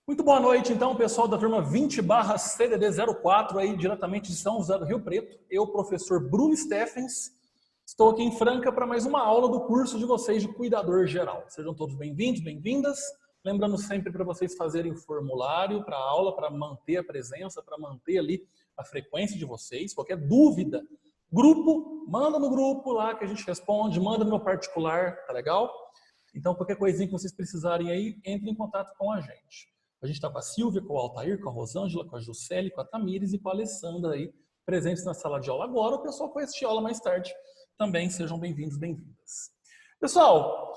Muito boa noite, então, pessoal da turma 20/CDD04, aí diretamente de São José do Rio Preto. Eu, professor Bruno Steffens, estou aqui em Franca para mais uma aula do curso de vocês de Cuidador Geral. Sejam todos bem-vindos, bem-vindas. Lembrando sempre para vocês fazerem o formulário para a aula, para manter a presença, para manter ali a frequência de vocês. Qualquer dúvida, manda no grupo lá que a gente responde, manda no meu particular, tá legal? Então, qualquer coisinha que vocês precisarem aí, entre em contato com a gente. A gente está com a Silvia, com o Altair, com a Rosângela, com a Juscelie, com a Tamires e com a Alessandra aí, presentes na sala de aula agora. O pessoal vai assistir a aula mais tarde. Também sejam bem-vindos, bem-vindas. Pessoal,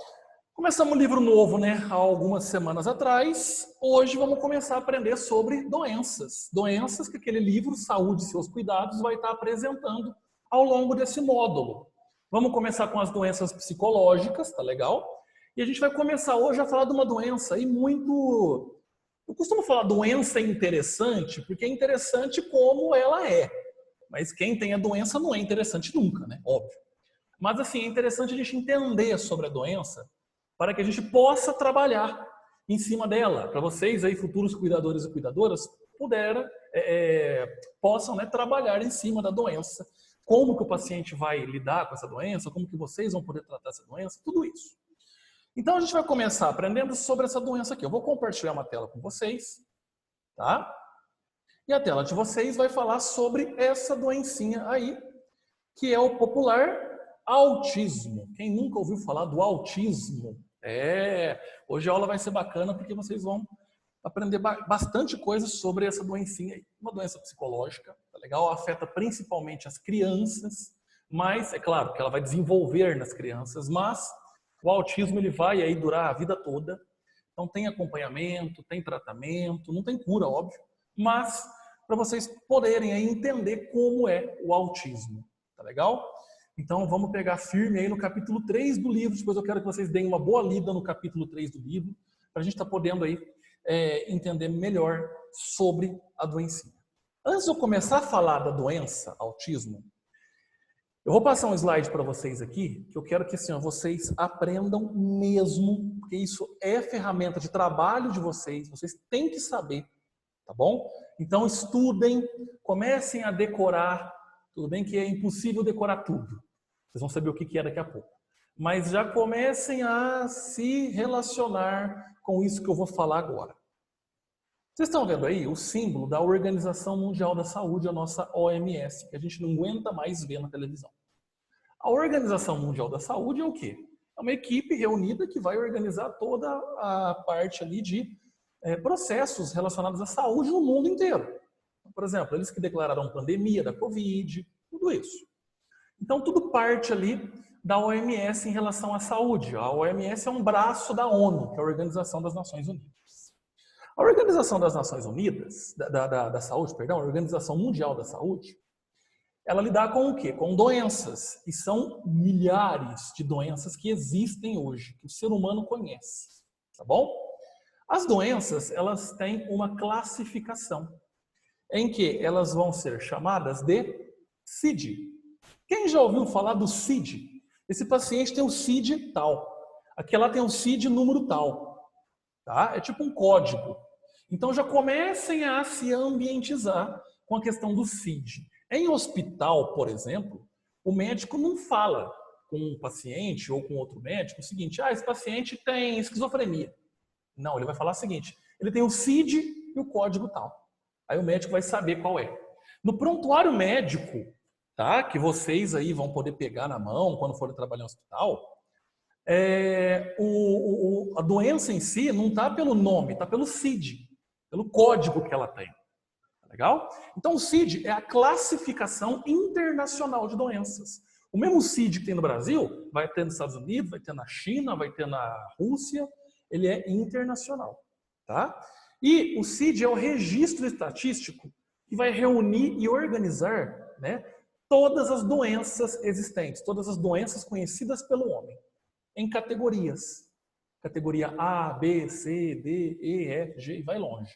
começamos um livro novo, né? Há algumas semanas atrás. Hoje vamos começar a aprender sobre doenças. Doenças que aquele livro, Saúde e Seus Cuidados, vai estar apresentando ao longo desse módulo. Vamos começar com as doenças psicológicas, tá legal? E a gente vai começar hoje a falar de uma doença aí muito... Eu costumo falar doença interessante, porque é interessante como ela é. Mas quem tem a doença não é interessante nunca, né? Óbvio. Mas assim, é interessante a gente entender sobre a doença para que a gente possa trabalhar em cima dela. Para vocês aí, futuros cuidadores e cuidadoras, possam, né, trabalhar em cima da doença. Como que o paciente vai lidar com essa doença, como que vocês vão poder tratar essa doença, tudo isso. Então, a gente vai começar aprendendo sobre essa doença aqui. Eu vou compartilhar uma tela com vocês, tá? E a tela de vocês vai falar sobre essa doencinha aí, que é o popular autismo. Quem nunca ouviu falar do autismo? Hoje a aula vai ser bacana porque vocês vão aprender bastante coisa sobre essa doencinha aí. Uma doença psicológica, tá legal? Afeta principalmente as crianças, mas é claro que ela vai desenvolver nas crianças, mas... O autismo ele vai aí durar a vida toda, então tem acompanhamento, tem tratamento, não tem cura, óbvio, mas para vocês poderem aí entender como é o autismo, tá legal? Então vamos pegar firme aí no capítulo 3 do livro, depois eu quero que vocês deem uma boa lida no capítulo 3 do livro, para a gente estar podendo aí entender melhor sobre a doencinha. Antes de eu começar a falar da doença, autismo, eu vou passar um slide para vocês aqui, que eu quero que assim, vocês aprendam mesmo, porque isso é ferramenta de trabalho de vocês, vocês têm que saber, tá bom? Então estudem, comecem a decorar, tudo bem que é impossível decorar tudo, vocês vão saber o que é daqui a pouco, mas já comecem a se relacionar com isso que eu vou falar agora. Vocês estão vendo aí o símbolo da Organização Mundial da Saúde, a nossa OMS, que a gente não aguenta mais ver na televisão. A Organização Mundial da Saúde é o quê? É uma equipe reunida que vai organizar toda a parte ali de processos relacionados à saúde no mundo inteiro. Por exemplo, eles que declararam pandemia da Covid, tudo isso. Então, tudo parte ali da OMS em relação à saúde. A OMS é um braço da ONU, que é a Organização das Nações Unidas. A Organização das Nações Unidas, da Saúde, perdão, a Organização Mundial da Saúde, ela lida com o quê? Com doenças. E são milhares de doenças que existem hoje, que o ser humano conhece. Tá bom? As doenças, elas têm uma classificação, em que elas vão ser chamadas de CID. Quem já ouviu falar do CID? Esse paciente tem o CID tal. Aquela tem o CID número tal. Tá? É tipo um código. Então já comecem a se ambientizar com a questão do CID. Em hospital, por exemplo, o médico não fala com um paciente ou com outro médico o seguinte, esse paciente tem esquizofrenia. Não, ele vai falar o seguinte, ele tem o CID e o código tal. Aí o médico vai saber qual é. No prontuário médico, tá, que vocês aí vão poder pegar na mão quando forem trabalhar no hospital, a doença em si não está pelo nome, está pelo CID, pelo código que ela tem. Tá legal? Então o CID é a classificação internacional de doenças. O mesmo CID que tem no Brasil, vai ter nos Estados Unidos, vai ter na China, vai ter na Rússia, ele é internacional. Tá? E o CID é o registro estatístico que vai reunir e organizar, né, todas as doenças existentes, todas as doenças conhecidas pelo homem, em categorias. Categoria A, B, C, D, E, F, G e vai longe.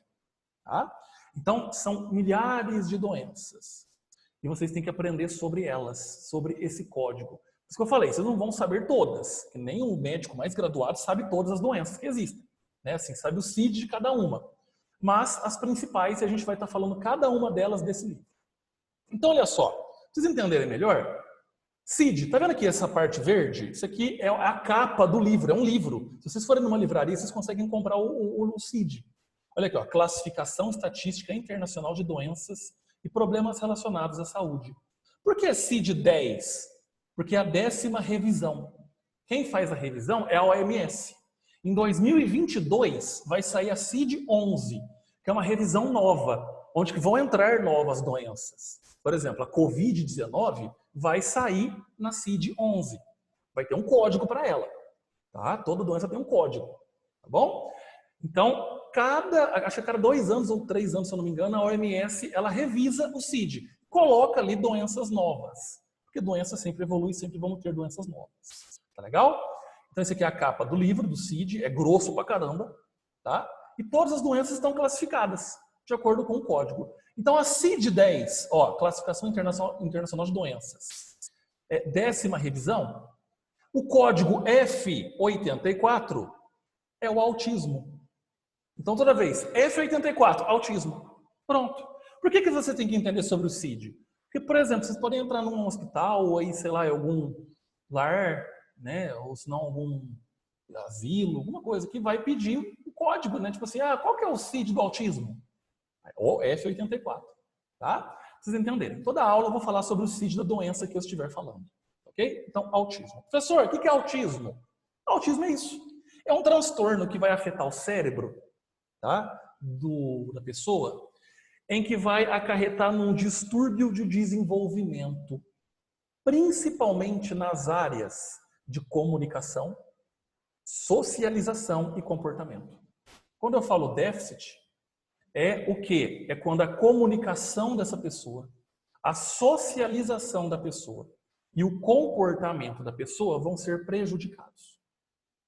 Tá? Então, são milhares de doenças. E vocês têm que aprender sobre elas, sobre esse código. Por isso que eu falei, vocês não vão saber todas, que nem o médico mais graduado sabe todas as doenças que existem. Né? Assim, sabe o CID de cada uma. mas as principais, e a gente vai estar falando cada uma delas desse livro. Então, olha só, pra vocês entenderem melhor, CID, tá vendo aqui essa parte verde? Isso aqui é a capa do livro, é um livro. Se vocês forem numa livraria, vocês conseguem comprar o CID. Olha aqui, ó, Classificação Estatística Internacional de Doenças e Problemas Relacionados à Saúde. Por que CID 10? Porque é a 10ª revisão. Quem faz a revisão é a OMS. Em 2022 vai sair a CID 11, que é uma revisão nova, onde vão entrar novas doenças. Por exemplo, a Covid-19 vai sair na CID 11. Vai ter um código para ela. Tá? Toda doença tem um código. Tá bom? Então, acho que a cada 2 anos ou 3 anos, se eu não me engano, a OMS ela revisa o CID. Coloca ali doenças novas. Porque doença sempre evolui, sempre vamos ter doenças novas. Tá legal? Então, esse aqui é a capa do livro, do CID. É grosso pra caramba. Tá? E todas as doenças estão classificadas de acordo com o código. Então, a CID 10, ó, Classificação Internacional de Doenças, 10ª revisão, o código F84 é o autismo. Então, toda vez, F84, autismo. Pronto. Por que você tem que entender sobre o CID? Porque, por exemplo, vocês podem entrar num hospital ou aí, sei lá, em algum lar, né, ou se não algum asilo, alguma coisa que vai pedir o código, né? Tipo assim, qual que é o CID do autismo? O F84, tá? Pra vocês entenderem. Toda aula eu vou falar sobre o CID da doença que eu estiver falando, ok? Então, autismo. Professor, o que é autismo? Autismo é isso. É um transtorno que vai afetar o cérebro, tá? Da pessoa, em que vai acarretar num distúrbio de desenvolvimento, principalmente nas áreas de comunicação, socialização e comportamento. Quando eu falo déficit, é o quê? É quando a comunicação dessa pessoa, a socialização da pessoa e o comportamento da pessoa vão ser prejudicados.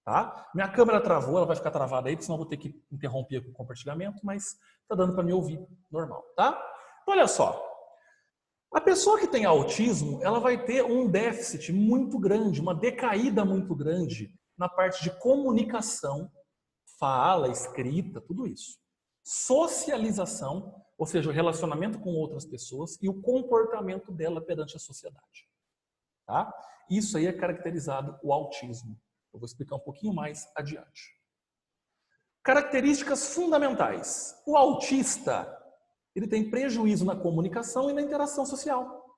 Tá? Minha câmera travou, ela vai ficar travada aí, senão eu vou ter que interromper com o compartilhamento, mas tá dando para me ouvir normal, tá? Então, olha só. A pessoa que tem autismo, ela vai ter um déficit muito grande, uma decaída muito grande na parte de comunicação, fala, escrita, tudo isso. Socialização, ou seja, o relacionamento com outras pessoas e o comportamento dela perante a sociedade. Tá? Isso aí é caracterizado o autismo. Eu vou explicar um pouquinho mais adiante. Características fundamentais. O autista, ele tem prejuízo na comunicação e na interação social.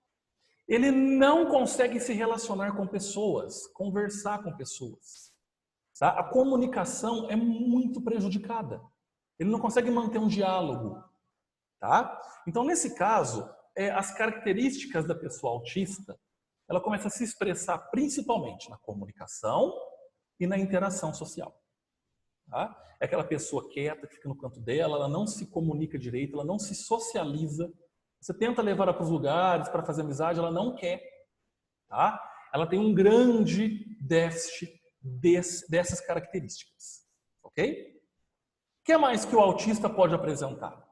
Ele não consegue se relacionar com pessoas, conversar com pessoas. Tá? A comunicação é muito prejudicada. Ele não consegue manter um diálogo. Tá? Então, nesse caso, as características da pessoa autista, ela começa a se expressar principalmente na comunicação e na interação social. Tá? É aquela pessoa quieta que fica no canto dela, ela não se comunica direito, ela não se socializa. Você tenta levar ela para os lugares, para fazer amizade, ela não quer. Tá? Ela tem um grande déficit dessas características. Ok? O que mais que o autista pode apresentar?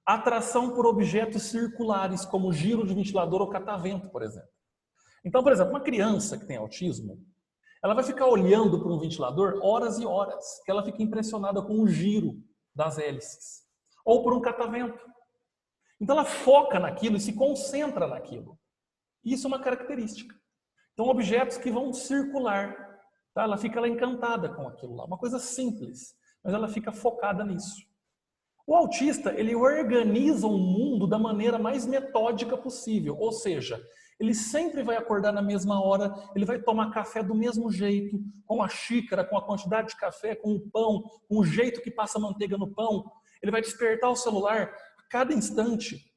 Atração por objetos circulares, como giro de ventilador ou catavento, por exemplo. Então, por exemplo, uma criança que tem autismo, ela vai ficar olhando para um ventilador horas e horas, que ela fica impressionada com o giro das hélices. Ou por um catavento. Então ela foca naquilo e se concentra naquilo. Isso é uma característica. Então objetos que vão circular, tá? Ela fica lá encantada com aquilo lá. Uma coisa simples, mas ela fica focada nisso. O autista, ele organiza o mundo da maneira mais metódica possível. Ou seja, ele sempre vai acordar na mesma hora, ele vai tomar café do mesmo jeito, com a xícara, com a quantidade de café, com o pão, com o jeito que passa manteiga no pão. Ele vai despertar o celular a cada instante.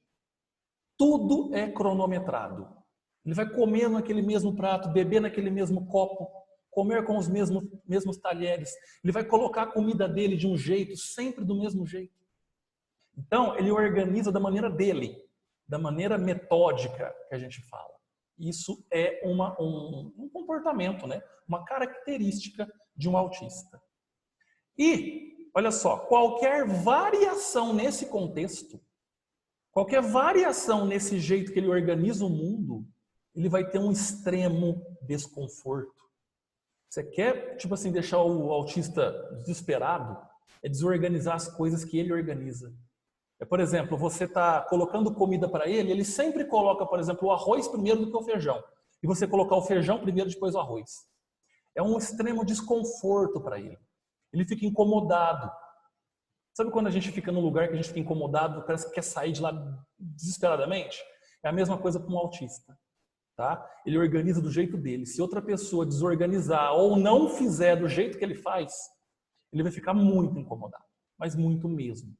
Tudo é cronometrado. Ele vai comer naquele mesmo prato, beber naquele mesmo copo, comer com os mesmos talheres. Ele vai colocar a comida dele de um jeito, sempre do mesmo jeito. Então, ele organiza da maneira dele, da maneira metódica que a gente fala. Isso é um comportamento, né? Uma característica de um autista. E, olha só, qualquer variação nesse contexto, qualquer variação nesse jeito que ele organiza o mundo, ele vai ter um extremo desconforto. Você quer, tipo assim, deixar o autista desesperado? é desorganizar as coisas que ele organiza. Por exemplo, você está colocando comida para ele, ele sempre coloca, por exemplo, o arroz primeiro do que o feijão. E você colocar o feijão primeiro, depois o arroz. É um extremo desconforto para ele. Ele fica incomodado. Sabe quando a gente fica num lugar que a gente fica incomodado, parece que quer sair de lá desesperadamente? É a mesma coisa com um autista. Tá? Ele organiza do jeito dele. Se outra pessoa desorganizar ou não fizer do jeito que ele faz, ele vai ficar muito incomodado. Mas muito mesmo.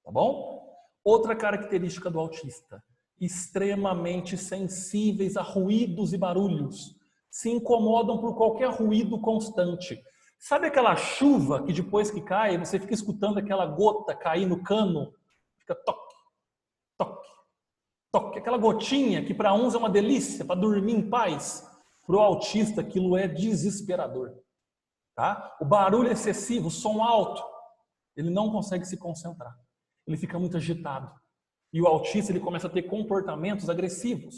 Tá bom? Outra característica do autista. Extremamente sensíveis a ruídos e barulhos. Se incomodam por qualquer ruído constante. Sabe aquela chuva que depois que cai, você fica escutando aquela gota cair no cano? Fica toque, toque, toque. Aquela gotinha que para uns é uma delícia, para dormir em paz. Para o autista aquilo é desesperador. Tá? O barulho excessivo, o som alto, ele não consegue se concentrar. Ele fica muito agitado. E o autista ele começa a ter comportamentos agressivos,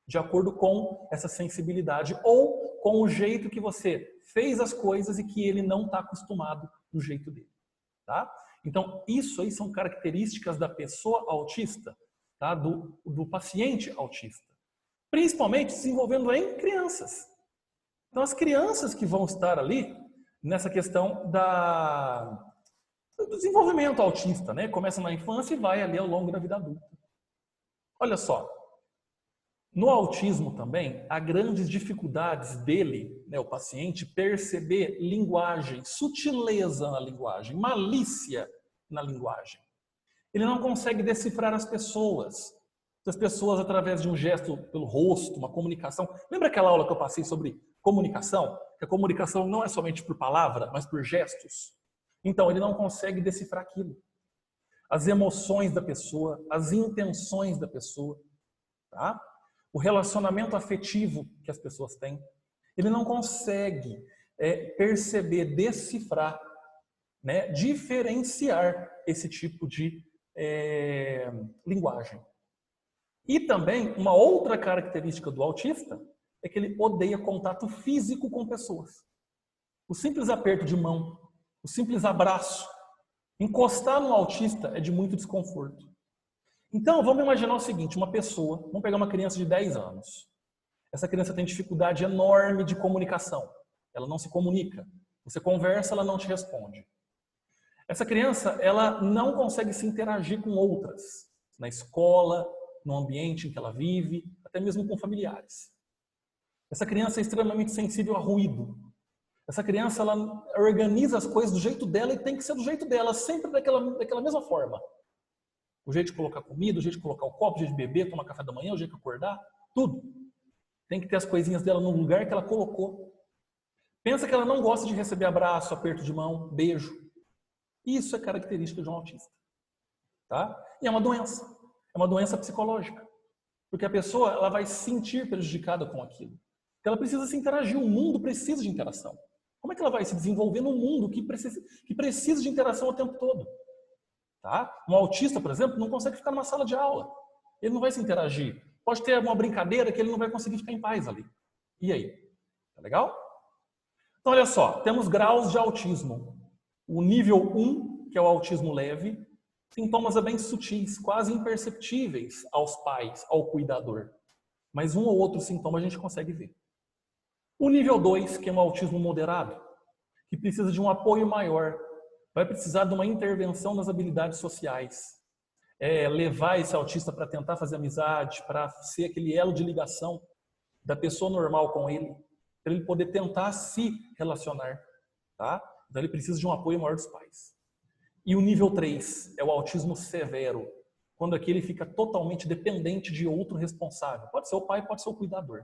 de acordo com essa sensibilidade ou com o jeito que você fez as coisas e que ele não está acostumado do jeito dele. Tá? Então, isso aí são características da pessoa autista, tá? do paciente autista. Principalmente se desenvolvendo em crianças. Então, as crianças que vão estar ali nessa questão do desenvolvimento autista, né? Começa na infância e vai ali ao longo da vida adulta. Olha só, no autismo também, há grandes dificuldades dele, né, o paciente, perceber linguagem, sutileza na linguagem, malícia na linguagem. Ele não consegue decifrar as pessoas. As pessoas, através de um gesto pelo rosto, uma comunicação. Lembra aquela aula que eu passei sobre comunicação? Que a comunicação não é somente por palavra, mas por gestos. Então, ele não consegue decifrar aquilo. As emoções da pessoa, as intenções da pessoa, tá? O relacionamento afetivo que as pessoas têm. Ele não consegue perceber, decifrar, né? Diferenciar esse tipo de linguagem. E também, uma outra característica do autista é que ele odeia contato físico com pessoas. O simples aperto de mão, o simples abraço, encostar no autista é de muito desconforto. Então, vamos imaginar o seguinte, uma pessoa, vamos pegar uma criança de 10 anos. Essa criança tem dificuldade enorme de comunicação. Ela não se comunica. Você conversa, ela não te responde. Essa criança, ela não consegue se interagir com outras. Na escola, no ambiente em que ela vive, até mesmo com familiares. Essa criança é extremamente sensível a ruído. Essa criança, ela organiza as coisas do jeito dela e tem que ser do jeito dela, sempre daquela mesma forma. O jeito de colocar comida, o jeito de colocar o copo, o jeito de beber, tomar café da manhã, o jeito de acordar, tudo. Tem que ter as coisinhas dela no lugar que ela colocou. Pensa que ela não gosta de receber abraço, aperto de mão, beijo. Isso é característica de um autista. Tá? E é uma doença. É uma doença psicológica. Porque a pessoa ela vai se sentir prejudicada com aquilo. Porque ela precisa se interagir, o mundo precisa de interação. Como é que ela vai se desenvolver num mundo que precisa de interação o tempo todo? Tá? Um autista, por exemplo, não consegue ficar numa sala de aula. Ele não vai se interagir. Pode ter uma brincadeira que ele não vai conseguir ficar em paz ali. E aí? Tá legal? Então, olha só. Temos graus de autismo. O nível 1, que é o autismo leve, sintomas bem sutis, quase imperceptíveis aos pais, ao cuidador. Mas um ou outro sintoma a gente consegue ver. O nível 2, que é um autismo moderado, que precisa de um apoio maior, vai precisar de uma intervenção nas habilidades sociais. Levar esse autista para tentar fazer amizade, para ser aquele elo de ligação da pessoa normal com ele, para ele poder tentar se relacionar. Tá? Então ele precisa de um apoio maior dos pais. E o nível 3 é o autismo severo, quando aqui ele fica totalmente dependente de outro responsável. Pode ser o pai, pode ser o cuidador.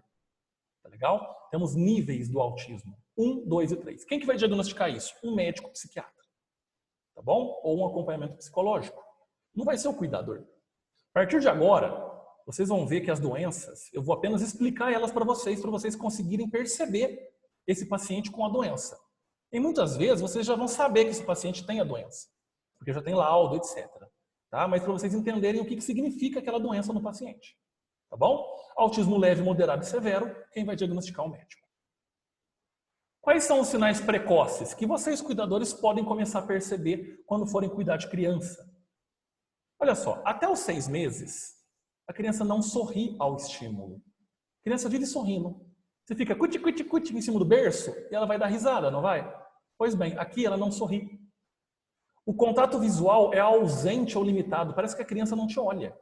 Tá legal? Temos níveis do autismo. 1, 2 e 3. Quem que vai diagnosticar isso? Um médico psiquiatra. Tá bom? Ou um acompanhamento psicológico. Não vai ser o cuidador. A partir de agora, vocês vão ver que as doenças, eu vou apenas explicar elas para vocês conseguirem perceber esse paciente com a doença. E muitas vezes vocês já vão saber que esse paciente tem a doença, porque já tem laudo, etc. Tá? Mas para vocês entenderem o que significa aquela doença no paciente. Tá bom? Autismo leve, moderado e severo, quem vai diagnosticar é o médico. Quais são os sinais precoces que vocês, cuidadores, podem começar a perceber quando forem cuidar de criança? Olha só, até os 6 meses, a criança não sorri ao estímulo. A criança vive sorrindo. Você fica cuti, cuti, cuti em cima do berço e ela vai dar risada, não vai? Pois bem, aqui ela não sorri. O contato visual é ausente ou limitado. Parece que a criança não te olha.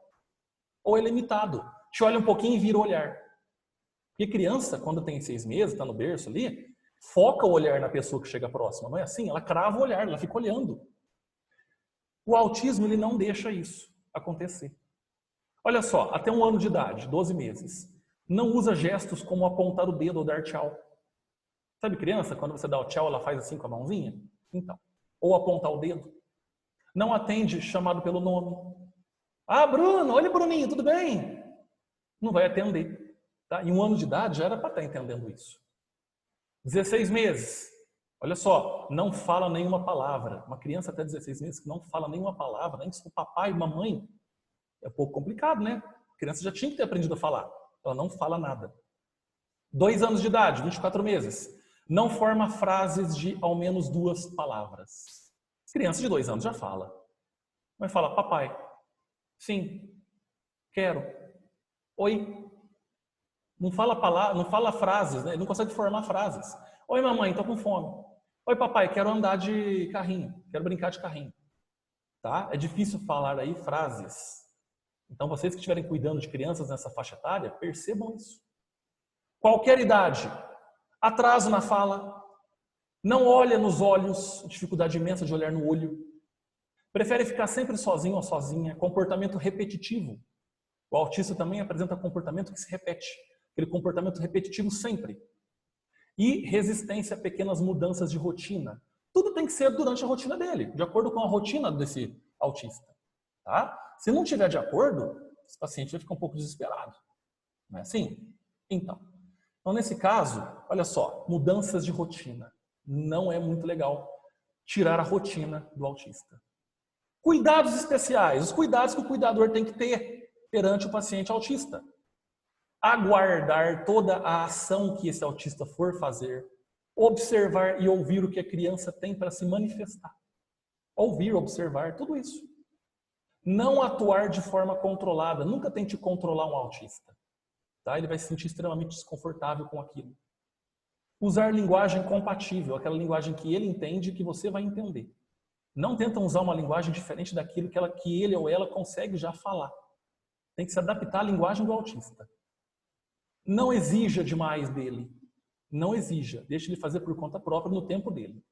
Ou é limitado. Te olha um pouquinho e vira o olhar. E a criança, quando tem 6 meses, está no berço ali, foca o olhar na pessoa que chega próxima. Não é assim? Ela crava o olhar, ela fica olhando. O autismo, ele não deixa isso acontecer. Olha só, até 1 ano de idade, 12 meses, não usa gestos como apontar o dedo ou dar tchau. Sabe criança, quando você dá o tchau, ela faz assim com a mãozinha? Então. Ou apontar o dedo. Não atende chamado pelo nome. Ah, Bruno, olha Bruninho, tudo bem? Não vai atender. Tá? Em 1 ano de idade já era para estar entendendo isso. 16 meses. Olha só, não fala nenhuma palavra. Uma criança até 16 meses que não fala nenhuma palavra, nem com papai e mamãe, é um pouco complicado, né? A criança já tinha que ter aprendido a falar. Ela não fala nada. 2 anos de idade, 24 meses. Não forma frases de ao menos 2 palavras. Criança de 2 anos já fala. Vai falar, papai, sim, quero, oi. Não fala frases, né? Ele não consegue formar frases. Oi, mamãe, tô com fome. Oi, papai, quero andar de carrinho, quero brincar de carrinho. Tá? É difícil falar aí frases. Então, vocês que estiverem cuidando de crianças nessa faixa etária, percebam isso. Qualquer idade, atraso na fala, não olha nos olhos, dificuldade imensa de olhar no olho, prefere ficar sempre sozinho ou sozinha, comportamento repetitivo. O autista também apresenta comportamento que se repete, aquele comportamento repetitivo sempre. E resistência a pequenas mudanças de rotina. Tudo tem que ser durante a rotina dele, de acordo com a rotina desse autista. Tá? Se não tiver de acordo, esse paciente vai ficar um pouco desesperado. Não é assim? Então, nesse caso, olha só, mudanças de rotina. Não é muito legal tirar a rotina do autista. Cuidados especiais, os cuidados que o cuidador tem que ter perante o paciente autista. Aguardar toda a ação que esse autista for fazer. Observar e ouvir o que a criança tem para se manifestar. Ouvir, observar, tudo isso. Não atuar de forma controlada. Nunca tente controlar um autista. Tá? Ele vai se sentir extremamente desconfortável com aquilo. Usar linguagem compatível, aquela linguagem que ele entende e que você vai entender. Não tentam usar uma linguagem diferente daquilo que ele ou ela consegue já falar. Tem que se adaptar à linguagem do autista. Não exija demais dele. Não exija. Deixe ele fazer por conta própria no tempo dele.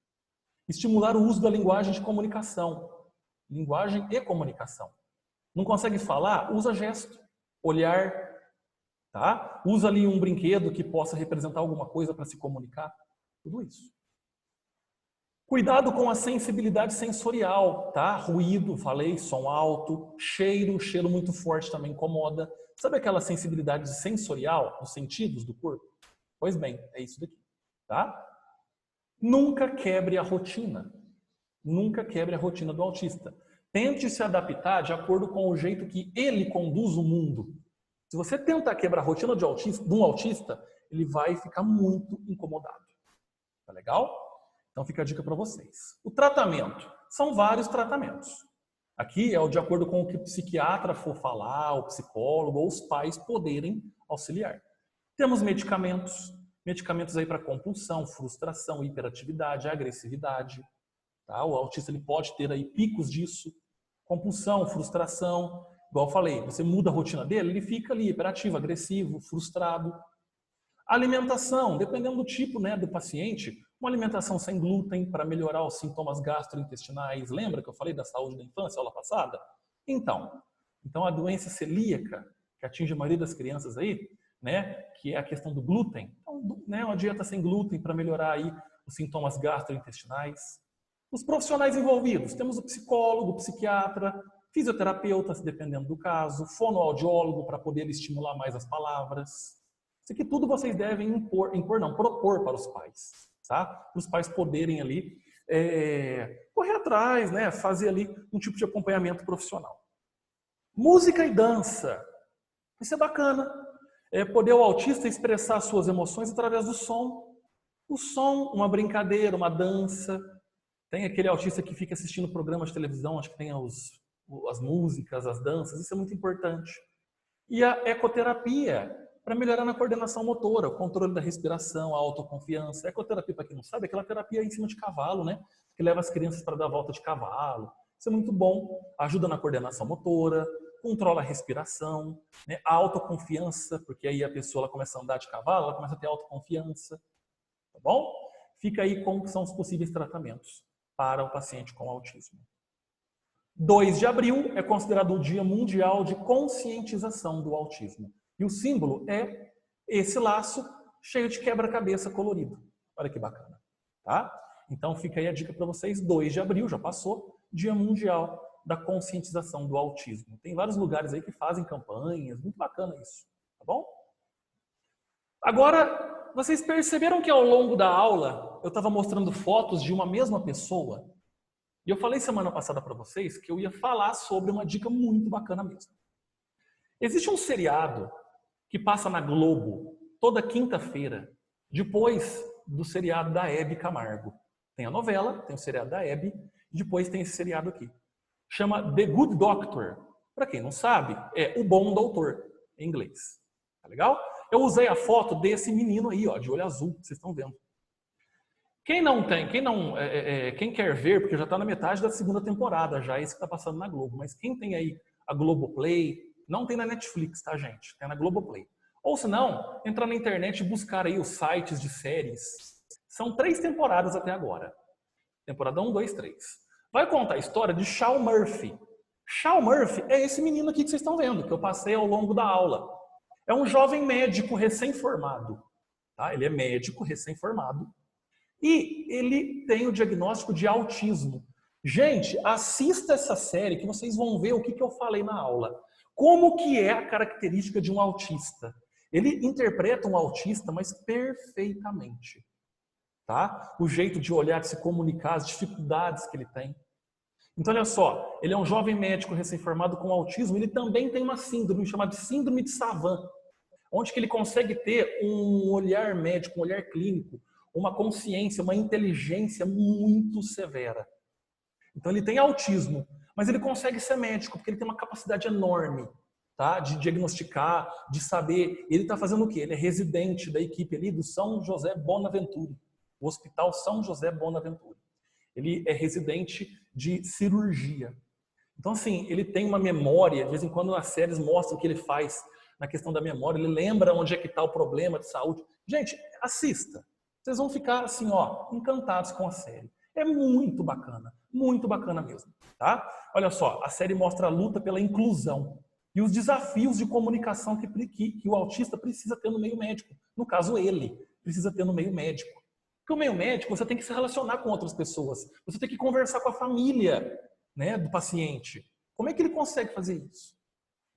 Estimular o uso da linguagem de comunicação. Linguagem e comunicação. Não consegue falar? Usa gesto, olhar. Tá? Usa ali um brinquedo que possa representar alguma coisa para se comunicar. Tudo isso. Cuidado com a sensibilidade sensorial, tá? Ruído, falei, som alto, cheiro muito forte também incomoda. Sabe aquela sensibilidade sensorial dos sentidos do corpo? Pois bem, é isso daqui, tá? Nunca quebre a rotina. Nunca quebre a rotina do autista. Tente se adaptar de acordo com o jeito que ele conduz o mundo. Se você tentar quebrar a rotina de um autista, ele vai ficar muito incomodado. Tá legal? Então fica a dica para vocês. O tratamento. São vários tratamentos. Aqui é o de acordo com o que o psiquiatra for falar, o psicólogo ou os pais poderem auxiliar. Temos medicamentos. Medicamentos aí para compulsão, frustração, hiperatividade, agressividade. Tá? O autista ele pode ter aí picos disso. Compulsão, frustração. Igual eu falei, você muda a rotina dele, ele fica ali hiperativo, agressivo, frustrado. Alimentação, dependendo do tipo, né, do paciente, uma alimentação sem glúten para melhorar os sintomas gastrointestinais. Lembra que eu falei da saúde da infância, aula passada? Então a doença celíaca, que atinge a maioria das crianças aí, né, que é a questão do glúten. Então, né, uma dieta sem glúten para melhorar aí os sintomas gastrointestinais. Os profissionais envolvidos, temos o psicólogo, o psiquiatra, fisioterapeutas, dependendo do caso, fonoaudiólogo para poder estimular mais as palavras. Isso aqui tudo vocês devem propor para os pais, tá? Para os pais poderem ali correr atrás, né? Fazer ali um tipo de acompanhamento profissional. Música e dança. Isso é bacana. Poder o autista expressar suas emoções através do som. O som, uma brincadeira, uma dança. Tem aquele autista que fica assistindo programas de televisão, acho que tem as músicas, as danças, isso é muito importante. E a ecoterapia, para melhorar na coordenação motora, o controle da respiração, a autoconfiança. A ecoterapia, para quem não sabe, é aquela terapia em cima de cavalo, né? Que leva as crianças para dar a volta de cavalo. Isso é muito bom, ajuda na coordenação motora, controla a respiração, né? A autoconfiança, porque aí a pessoa ela começa a andar de cavalo, ela começa a ter autoconfiança. Tá bom? Fica aí como são os possíveis tratamentos para o paciente com autismo. 2 de abril é considerado o Dia Mundial de Conscientização do Autismo. E o símbolo é esse laço cheio de quebra-cabeça colorido. Olha que bacana. Tá? Então fica aí a dica para vocês. 2 de abril, já passou, Dia Mundial da Conscientização do Autismo. Tem vários lugares aí que fazem campanhas, muito bacana isso. Tá bom? Agora, vocês perceberam que ao longo da aula eu estava mostrando fotos de uma mesma pessoa? E eu falei semana passada para vocês que eu ia falar sobre uma dica muito bacana mesmo. Existe um seriado que passa na Globo toda quinta-feira, depois do seriado da Hebe Camargo. Tem a novela, tem o seriado da Hebe, e depois tem esse seriado aqui. Chama The Good Doctor. Para quem não sabe, é O Bom Doutor, em inglês. Tá legal? Eu usei a foto desse menino aí, ó, de olho azul, que vocês estão vendo. Quem quer ver, porque já está na metade da segunda temporada, já esse que está passando na Globo, mas quem tem aí a Globoplay, não tem na Netflix, tá, gente? Tem na Globoplay. Ou se não, entrar na internet e buscar aí os sites de séries. São 3 temporadas até agora. Temporada 1, 2, 3. Vai contar a história de Shawn Murphy. Shawn Murphy é esse menino aqui que vocês estão vendo, que eu passei ao longo da aula. É um jovem médico recém-formado. Tá? Ele é médico recém-formado. E ele tem o diagnóstico de autismo. Gente, assista essa série que vocês vão ver o que eu falei na aula. Como que é a característica de um autista? Ele interpreta um autista, mas perfeitamente. Tá? O jeito de olhar, de se comunicar, as dificuldades que ele tem. Então, olha só, ele é um jovem médico recém-formado com autismo, ele também tem uma síndrome chamada de síndrome de Savant, onde que ele consegue ter um olhar médico, um olhar clínico, uma consciência, uma inteligência muito severa. Então ele tem autismo, mas ele consegue ser médico, porque ele tem uma capacidade enorme, tá? De diagnosticar, de saber. Ele está fazendo o quê? Ele é residente da equipe ali do São José Bonaventura, o Hospital São José Bonaventura. Ele é residente de cirurgia. Então, assim, ele tem uma memória, de vez em quando nas séries mostram o que ele faz na questão da memória, ele lembra onde é que está o problema de saúde. Gente, assista. Vocês vão ficar assim, ó, encantados com a série. É muito bacana mesmo, tá? Olha só, a série mostra a luta pela inclusão e os desafios de comunicação que o autista precisa ter no meio médico. No caso, ele precisa ter no meio médico. Porque o meio médico, você tem que se relacionar com outras pessoas. Você tem que conversar com a família, né, do paciente. Como é que ele consegue fazer isso?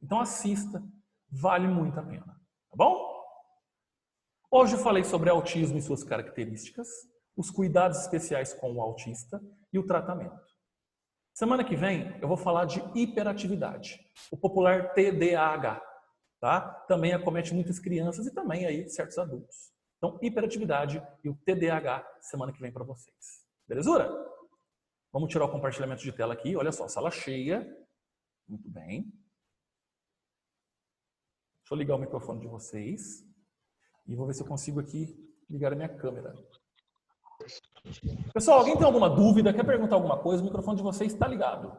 Então assista, vale muito a pena. Tá bom? Hoje eu falei sobre autismo e suas características, os cuidados especiais com o autista e o tratamento. Semana que vem eu vou falar de hiperatividade, o popular TDAH, tá? Também acomete muitas crianças e também aí certos adultos. Então, hiperatividade e o TDAH semana que vem para vocês. Belezura? Vamos tirar o compartilhamento de tela aqui. Olha só, sala cheia. Muito bem. Deixa eu ligar o microfone de vocês. E vou ver se eu consigo aqui ligar a minha câmera. Pessoal, alguém tem alguma dúvida? Quer perguntar alguma coisa? O microfone de vocês está ligado.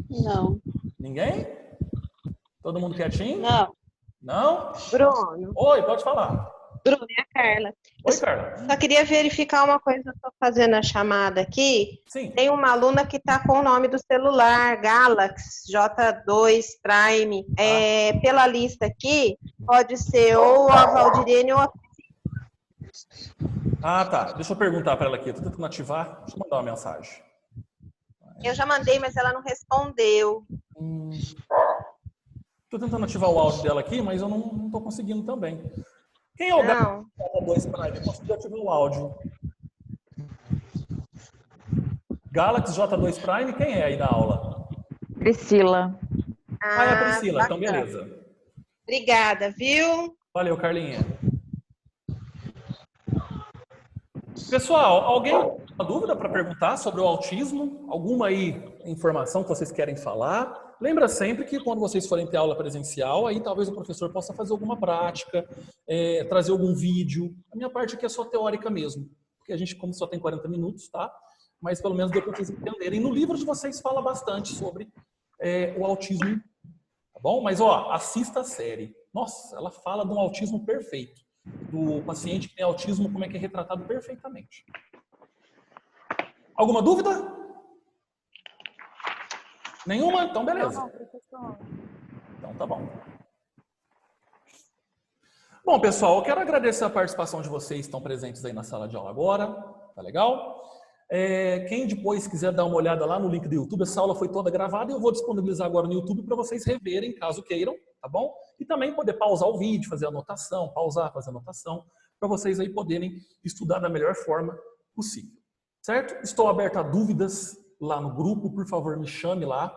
Não. Ninguém? Todo mundo quietinho? Não. Não? Bruno. Oi, pode falar. Bruno, é a Carla. Oi, Carla. Só queria verificar uma coisa, eu estou fazendo a chamada aqui. Sim. Tem uma aluna que está com o nome do celular, Galaxy J2 Prime. Pela lista aqui, pode ser ou a Valdirene ou a... Ah, tá. Deixa eu perguntar para ela aqui. Estou tentando ativar. Deixa eu mandar uma mensagem. Eu já mandei, mas ela não respondeu. Estou tentando ativar o áudio dela aqui, mas eu não estou conseguindo também. Quem é o Galaxy J2 Prime? Conseguiu ativar o áudio. Galaxy J2 Prime, quem é aí na aula? Priscila. Ah, é a Priscila. Bacana. Então, beleza. Obrigada, viu? Valeu, Carlinha. Pessoal, alguém tem uma dúvida para perguntar sobre o autismo? Alguma aí informação que vocês querem falar? Lembra sempre que quando vocês forem ter aula presencial, aí talvez o professor possa fazer alguma prática, trazer algum vídeo. A minha parte aqui é só teórica mesmo, porque a gente, como só tem 40 minutos, tá? Mas pelo menos deu para vocês entenderem. No livro de vocês fala bastante sobre o autismo, tá bom? Mas, ó, assista a série. Nossa, ela fala de um autismo perfeito. Do paciente que tem autismo, como é que é retratado perfeitamente. Alguma dúvida? Nenhuma? Então, beleza. Não, professor. Então, tá bom. Bom, pessoal, eu quero agradecer a participação de vocês que estão presentes aí na sala de aula agora. Tá legal? Quem depois quiser dar uma olhada lá no link do YouTube, essa aula foi toda gravada e eu vou disponibilizar agora no YouTube para vocês reverem, caso queiram, tá bom? E também poder pausar o vídeo, fazer anotação, pausar, fazer anotação, para vocês aí poderem estudar da melhor forma possível, certo? Estou aberto a dúvidas lá no grupo, por favor, me chame lá.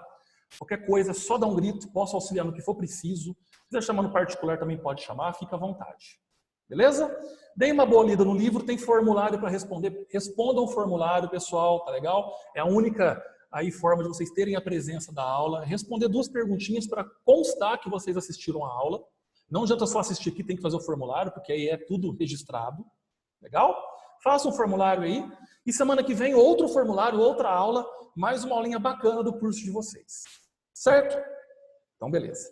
Qualquer coisa, só dá um grito, posso auxiliar no que for preciso. Se quiser chamar no particular, também pode chamar, fica à vontade. Beleza? Deem uma boa lida no livro, tem formulário para responder. Respondam o formulário, pessoal, tá legal? É a única aí forma de vocês terem a presença da aula. Responder 2 perguntinhas para constar que vocês assistiram a aula. Não adianta só assistir aqui, tem que fazer o formulário, porque aí é tudo registrado. Legal? Faça um formulário aí. E semana que vem, outro formulário, outra aula, mais uma aulinha bacana do curso de vocês. Certo? Então, beleza.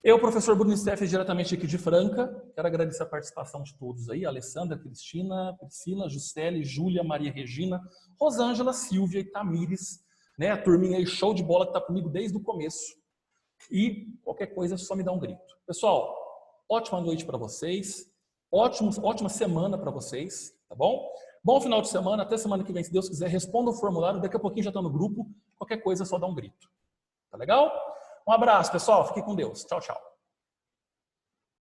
Eu, professor Bruno Steff, diretamente aqui de Franca. Quero agradecer a participação de todos aí. Alessandra, Cristina, Priscila, Juscelie, Júlia, Maria Regina, Rosângela, Silvia e Tamires. Né? A turminha aí, show de bola, que está comigo desde o começo. E qualquer coisa, só me dá um grito. Pessoal, ótima noite para vocês. Ótima semana para vocês, tá bom? Bom final de semana, até semana que vem, se Deus quiser. Responda o formulário, daqui a pouquinho já está no grupo. Qualquer coisa, só dá um grito. Tá legal? Um abraço, pessoal. Fiquem com Deus. Tchau, tchau.